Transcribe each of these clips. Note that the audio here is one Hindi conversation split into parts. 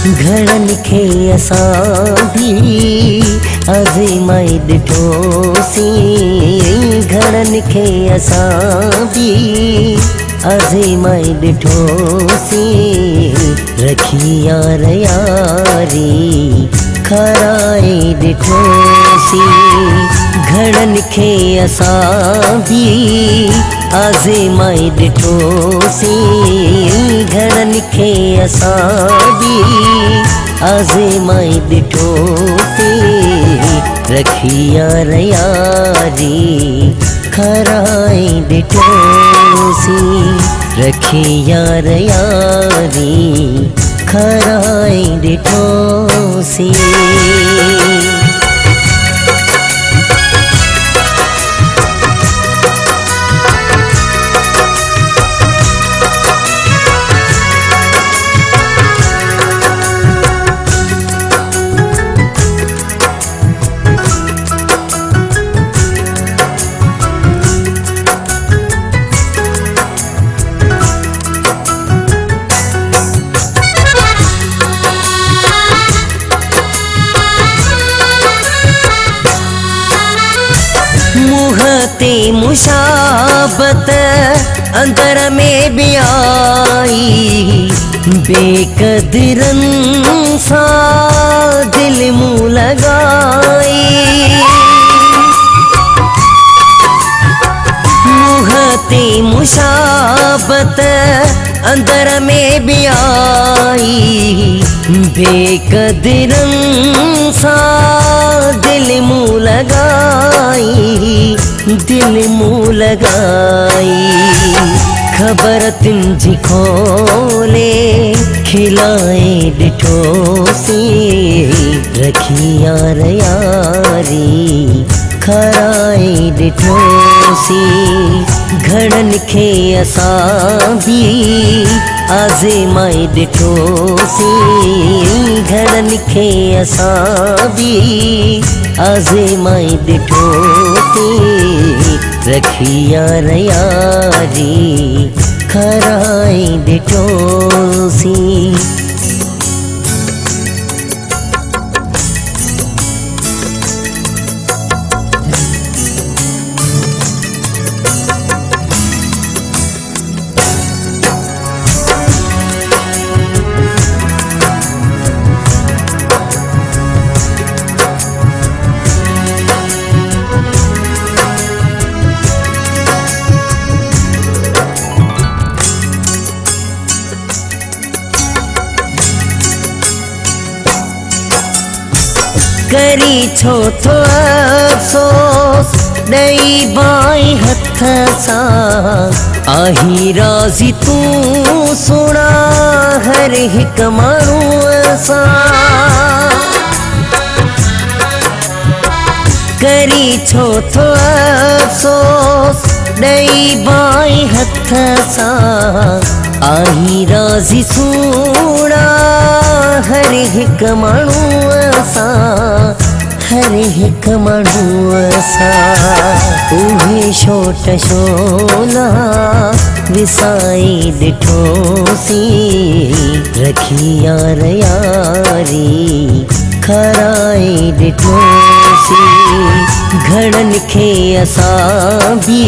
घणन खे असां भी आज़माए ॾिठोसीं, घणन खे असां भी आज़माए ॾिठोसीं, रखी यार यारी खाराए ॾिठोसीं। घणन खे असां भी आज़माए ॾिठोसीं, घणन खे असां भी आज़माए ॾिठोसीं, रखी यार यारी खाराए ॾिठोसीं, रखी यार यारी खाराए ॾिठोसीं। ते मुशाबत अंदर में भी आई, बेकदरन सा दिल मुँह लगाई। मुहते मुशाबत अंदर में भी आई, बेकदरन सा दिल मुँह लगाई, दिल मुँह लगाई। खबर तुंहिंजी खोले खिलाए ॾिठोसीं, रखी यार यारी खाराए ॾिठोसीं। घणन खे असां भी आज़माए ॾिठोसीं, घणन खे असां भी आज़माए ॾिठोसीं, रखी यार यारी खाराए ॾिठोसीं। करी छो तो अफ़सोस ॾई बाई हथ सां, आही राज़ी तूं सुणा हर हिक माण्हूअ सां। करी छो तो अफ़सोस ॾई बाई हथ सां, आही राज़ी सुणा हर हिक माण्हूअ सां, हर हिक माण्हूअ सां। उहे छोट छोला विसाए ॾिठोसीं, रखी यार यारी खाराए ॾिठोसीं। घणन खे असां भी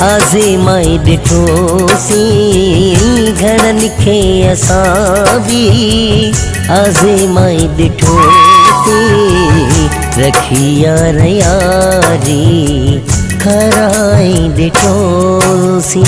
आज़माए ॾिठोसीं, घणन खे असां भी आज़माए ॾिठोसीं, रखी यार यारी खाराए ॾिठोसीं।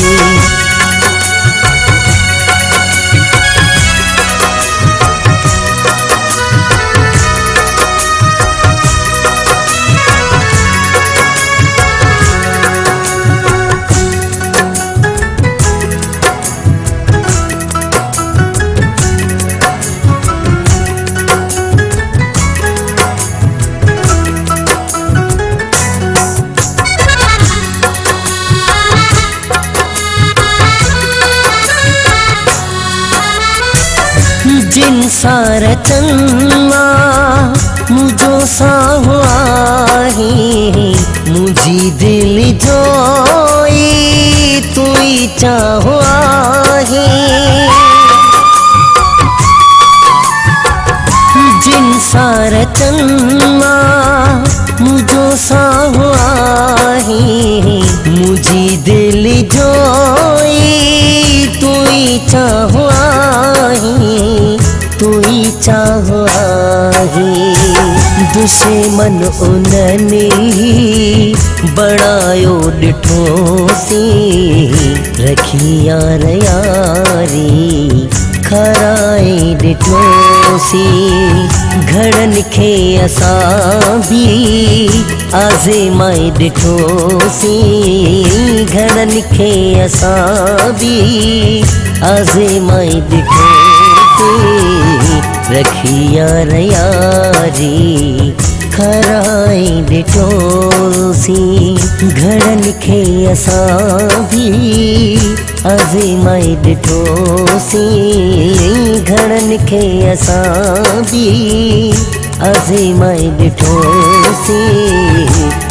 जिन सार चन्मा मुझो साहु आहे, मुझी दिल जोई तू ही चाहो आहे। सार चन्मा मुझो साहु आहे मुझी दिल जोई तुई चाहो आहे तुई चाहो आहे दुश्मन उन्हनि बणायो ॾिठोसी रखी यार यारी खराए ॾिठोसी घड़नि खे असां बि आज़माए ॾिठोसी घड़नि खे असां बि आज़माए ॾिठोसी रखी यार यारी खराए ॾिठोसी घड़नि खे असां बि आज़माए ॾिठोसी घड़नि खे असां बि आज़माए ॾिठोसी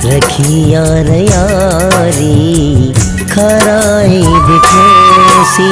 रखी यार यारी खराए ॾिठोसी।